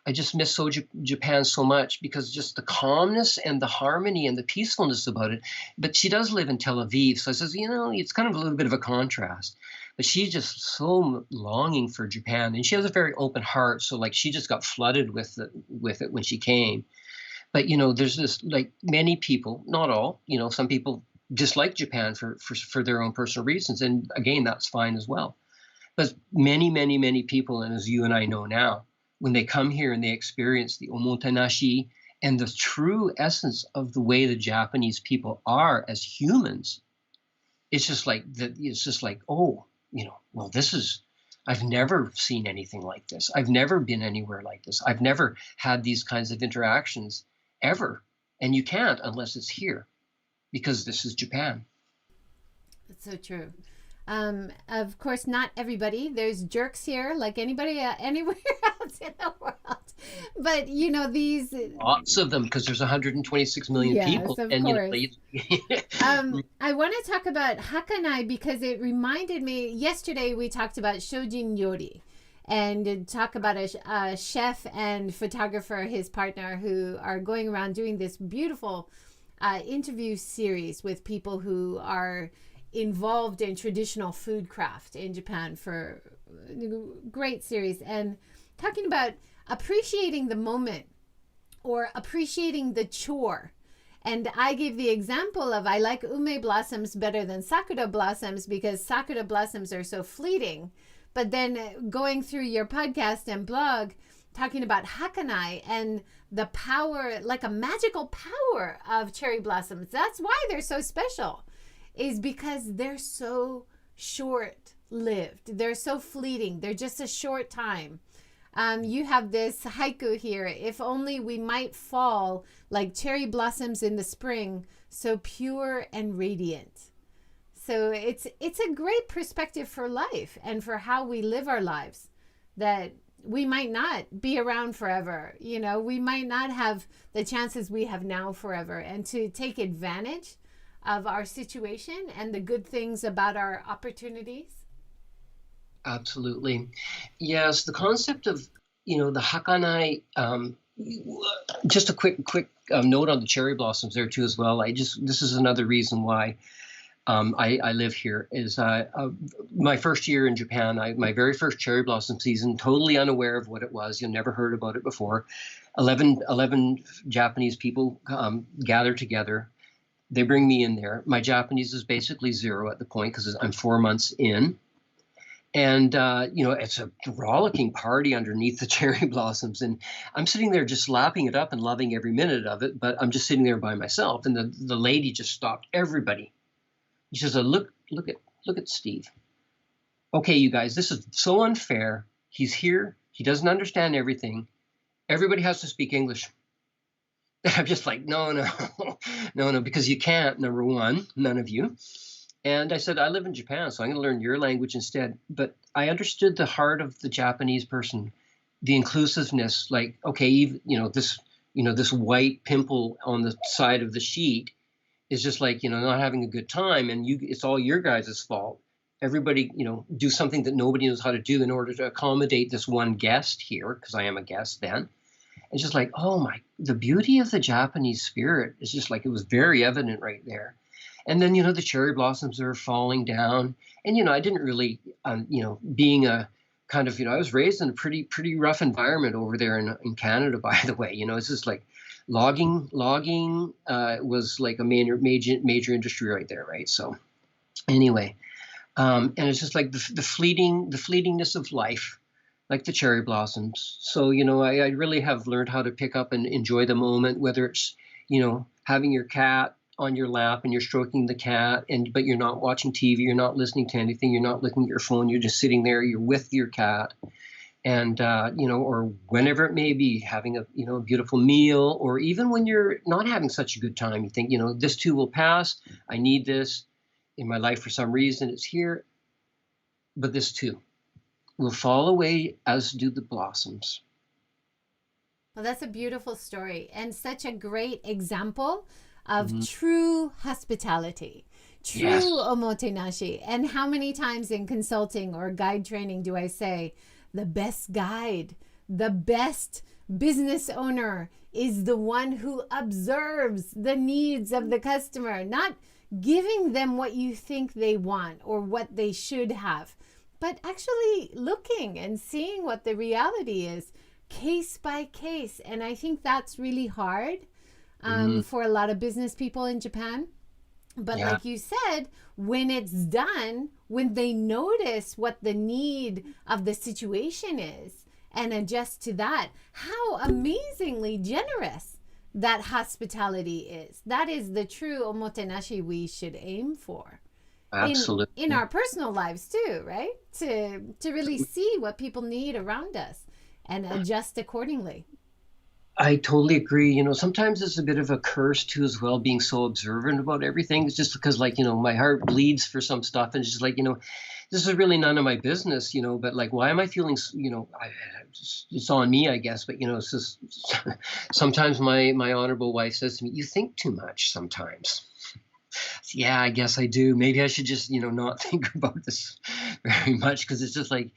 I just miss Japan so much because just the calmness and the harmony and the peacefulness about it. But she does live in Tel Aviv, so I says, it's kind of a little bit of a contrast. But she's just so longing for Japan, and she has a very open heart. So like she just got flooded with it when she came. But there's this, like, many people, not all, some people dislike Japan for their own personal reasons, and again, that's fine as well. But many, many, many people, and as you and I know now, when they come here and they experience the omotenashi and the true essence of the way the Japanese people are as humans, it's just like that. It's just like, oh, well, this is. I've never seen anything like this. I've never been anywhere like this. I've never had these kinds of interactions ever. And you can't unless it's here, because this is Japan. That's so true. Of course, not everybody. There's jerks here, like anybody anywhere else in the world. But these. Lots of them, because there's 126 million Yes, people, of and course. I want to talk about hakanai because it reminded me. Yesterday we talked about shojin yori, and talk about a chef and photographer, his partner, who are going around doing this beautiful interview series with people who are involved in traditional food craft in Japan, for great series, and talking about appreciating the moment or appreciating the chore. And I gave the example of I like ume blossoms better than sakura blossoms because sakura blossoms are so fleeting. But then going through your podcast and blog, talking about hakanai and the power, like a magical power of cherry blossoms. That's why they're so special, is because they're so short-lived. They're so fleeting. They're just a short time. You have this haiku here. If only we might fall like cherry blossoms in the spring, so pure and radiant. So it's a great perspective for life and for how we live our lives, that we might not be around forever. We might not have the chances we have now forever, and to take advantage of our situation and the good things about our opportunities. Absolutely. Yes, the concept of, the hakanai, just a quick note on the cherry blossoms there too as well. This is another reason why I live here, is my first year in Japan, my very first cherry blossom season, totally unaware of what it was. You've never heard about it before. 11 Japanese people gather together. They bring me in there. My Japanese is basically zero at the point because I'm 4 months in. And, it's a rollicking party underneath the cherry blossoms. And I'm sitting there just lapping it up and loving every minute of it. But I'm just sitting there by myself. And the lady just stopped everybody. She says, look at Steve. Okay, you guys, this is so unfair. He's here. He doesn't understand everything. Everybody has to speak English. I'm just like, no, because you can't, number one, none of you. And I said, I live in Japan, so I'm going to learn your language instead. But I understood the heart of the Japanese person, the inclusiveness, like, okay, this white pimple on the side of the sheet is just like, not having a good time, and it's all your guys' fault. Everybody, do something that nobody knows how to do in order to accommodate this one guest here, because I am a guest then. It's just like, oh my, the beauty of the Japanese spirit is just like, it was very evident right there. And then, the cherry blossoms are falling down. And, I didn't really, being a kind of, I was raised in a pretty rough environment over there in Canada, by the way. It's just like logging was like a major industry right there, right? So anyway, and it's just like the fleetingness of life, like the cherry blossoms. So, I really have learned how to pick up and enjoy the moment, whether it's, having your cat on your lap and you're stroking the cat, but you're not watching TV, you're not listening to anything, you're not looking at your phone, you're just sitting there, you're with your cat. And, or whenever it may be, having a beautiful meal, or even when you're not having such a good time, you think, this too will pass. I need this in my life for some reason. It's here, but this too will fall away, as do the blossoms. Well, that's a beautiful story and such a great example of true hospitality, true omotenashi. And how many times in consulting or guide training do I say, the best guide, the best business owner is the one who observes the needs of the customer, not giving them what you think they want or what they should have, but actually looking and seeing what the reality is, case by case. And I think that's really hard for a lot of business people in Japan. But like you said, when it's done, when they notice what the need of the situation is and adjust to that, how amazingly generous that hospitality is. That is the true omotenashi we should aim for. Absolutely. In our personal lives too, right? To really see what people need around us and adjust accordingly. I totally agree. Sometimes it's a bit of a curse too, as well, being so observant about everything. It's just because, like, my heart bleeds for some stuff, and it's just like, this is really none of my business, but like, why am I feeling, it's on me, I guess. But, it's just, sometimes my honorable wife says to me, you think too much sometimes. Yeah, I guess I do. Maybe I should just, not think about this very much, because it's just like,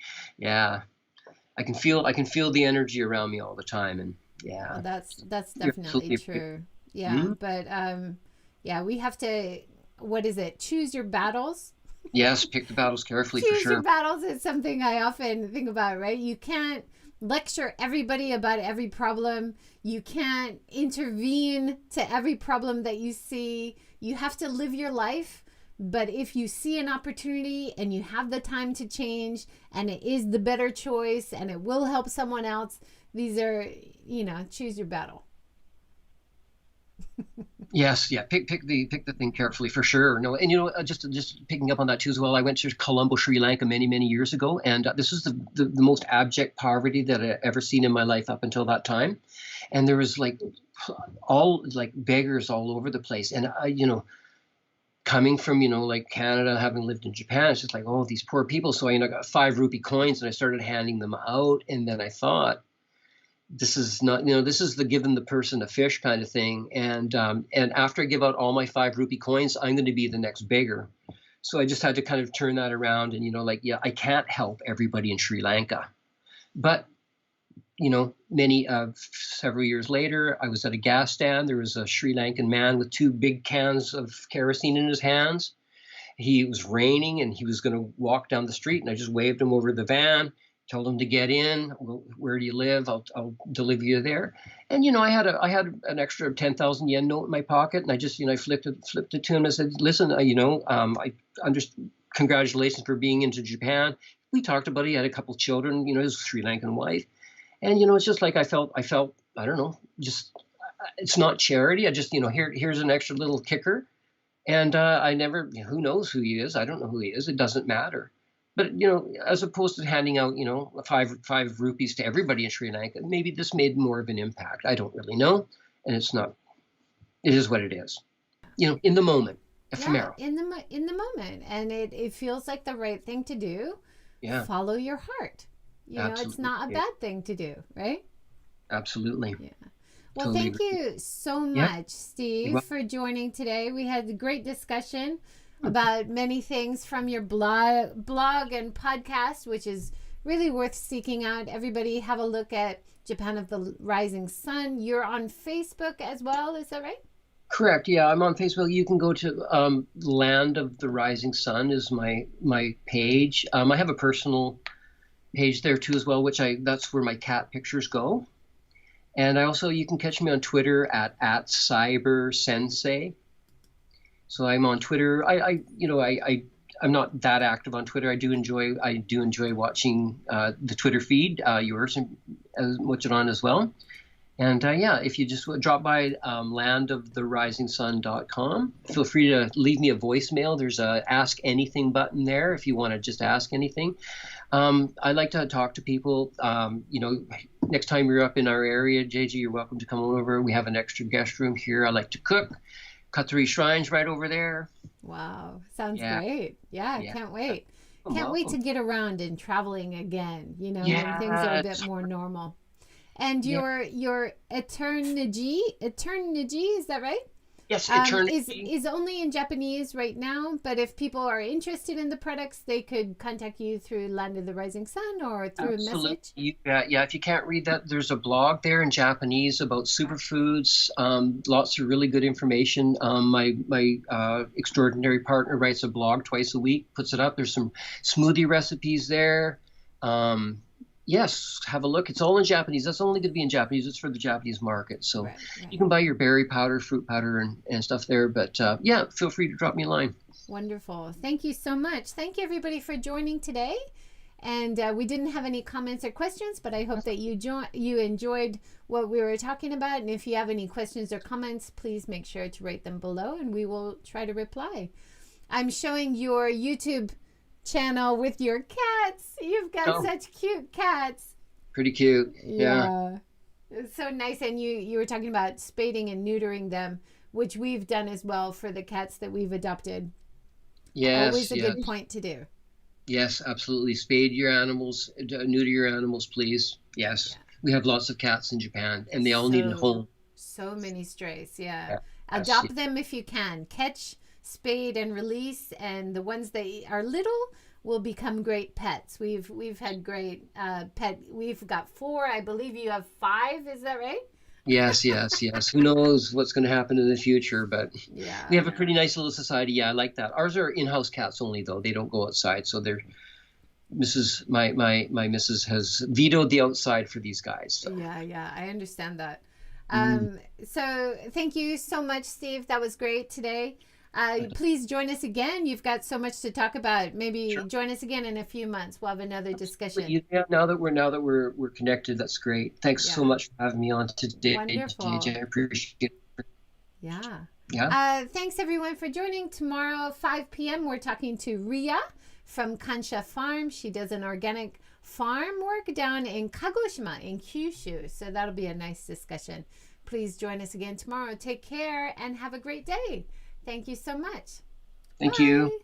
I can feel the energy around me all the time. And well, that's definitely true. Yeah. But we have to, what is it? Choose your battles. Yes, pick the battles carefully. For sure. Choose your battles is something I often think about, right? You can't lecture everybody about every problem. You can't intervene to every problem that you see. You have to live your life. But if you see an opportunity and you have the time to change and it is the better choice and it will help someone else, these are, choose your battle. Yes, pick the thing carefully, for sure. No, and just picking up on that too as well. I went to Colombo, Sri Lanka many years ago, and this was the most abject poverty that I ever seen in my life up until that time, and there was all beggars all over the place, and coming from like Canada, having lived in Japan, it's just like, oh, these poor people. So I got 5 rupee coins and I started handing them out, and then I thought, this is not, this is the giving the person a fish kind of thing. And after I give out all my 5 rupee coins, I'm going to be the next beggar. So I just had to kind of turn that around and, I can't help everybody in Sri Lanka. But, several years later, I was at a gas stand. There was a Sri Lankan man with 2 big cans of kerosene in his hands. It was raining and he was going to walk down the street, and I just waved him over the van. Told him to get in. Well, where do you live? I'll deliver you there. And I had an extra 10,000 yen note in my pocket, and I just I flipped it to him. I said, listen, I understand. Congratulations for being into Japan. We talked about it. He had a couple children. His Sri Lankan wife, and it's just like I felt. I don't know. Just it's not charity. I just here's an extra little kicker, and I never. Who knows who he is? I don't know who he is. It doesn't matter. But, as opposed to handing out, five rupees to everybody in Sri Lanka, maybe this made more of an impact. I don't really know. And it is what it is, in the moment, ephemeral. Yeah, in the moment. And it feels like the right thing to do. Yeah. Follow your heart. It's not a bad thing to do, right? Absolutely. Yeah. Well, totally. Thank you so much, Steve, for joining today. We had a great discussion about many things from your blog and podcast, which is really worth seeking out. Everybody have a look at Japan of the Rising Sun. You're on Facebook as well, is that right? Correct. Yeah, I'm on Facebook. You can go to Land of the Rising Sun is my page. I have a personal page there too as well, that's where my cat pictures go. And you can catch me on Twitter at CyberSensei. So I'm on Twitter. I'm not that active on Twitter. I do enjoy watching the Twitter feed, yours, and watch it on as well. And if you just drop by landoftherisingsun.com, feel free to leave me a voicemail. There's a Ask Anything button there if you want to just ask anything. I like to talk to people. Next time you're up in our area, JJ, you're welcome to come over. We have an extra guest room here. I like to cook. Katsuri Shrine's right over there. Wow, sounds great. Yeah, can't wait. Can't wait to get around and traveling again, when things are a bit more normal. And your Eternity, is that right? Yes, Eternity. Is only in Japanese right now, but if people are interested in the products, they could contact you through Land of the Rising Sun or through a message? If you can't read that, there's a blog there in Japanese about superfoods, lots of really good information. My extraordinary partner writes a blog twice a week, puts it up. There's some smoothie recipes there. Yes, have a look. It's all in Japanese. That's only going to be in Japanese. It's for the Japanese market. So you can buy your berry powder, fruit powder, and stuff there. But feel free to drop me a line. Wonderful. Thank you so much. Thank you, everybody, for joining today. And we didn't have any comments or questions, but I hope that you enjoyed what we were talking about. And if you have any questions or comments, please make sure to write them below, and we will try to reply. I'm showing your YouTube channel with your cats. You've got such cute cats. Pretty cute. Yeah. It's so nice. And you were talking about spading and neutering them, which we've done as well for the cats that we've adopted. Yes. Always a good point to do. Yes, absolutely. Spade your animals, neuter your animals, please. Yes. Yeah. We have lots of cats in Japan, and they all need a home. So many strays. Yeah. Adopt them if you can. Catch, spade, and release, and the ones that are little will become great pets. We've had great we've got 4. I believe you have 5. Is that right? Yes. Who knows what's going to happen in the future, but we have a pretty nice little society. Yeah, I like that. Ours are in-house cats only, though. They don't go outside, so they're my missus has vetoed the outside for these guys. So. Yeah, I understand that. So thank you so much, Steve. That was great today. Please join us again. You've got so much to talk about. Maybe join us again in a few months. We'll have another discussion. Yeah, now that we're connected, that's great. Thanks so much for having me on today. Wonderful. JJ. I appreciate it. Yeah. Thanks everyone for joining. Tomorrow, 5 p.m., we're talking to Ria from Kansha Farm. She does an organic farm work down in Kagoshima in Kyushu. So that'll be a nice discussion. Please join us again tomorrow. Take care and have a great day. Thank you so much. Thank you.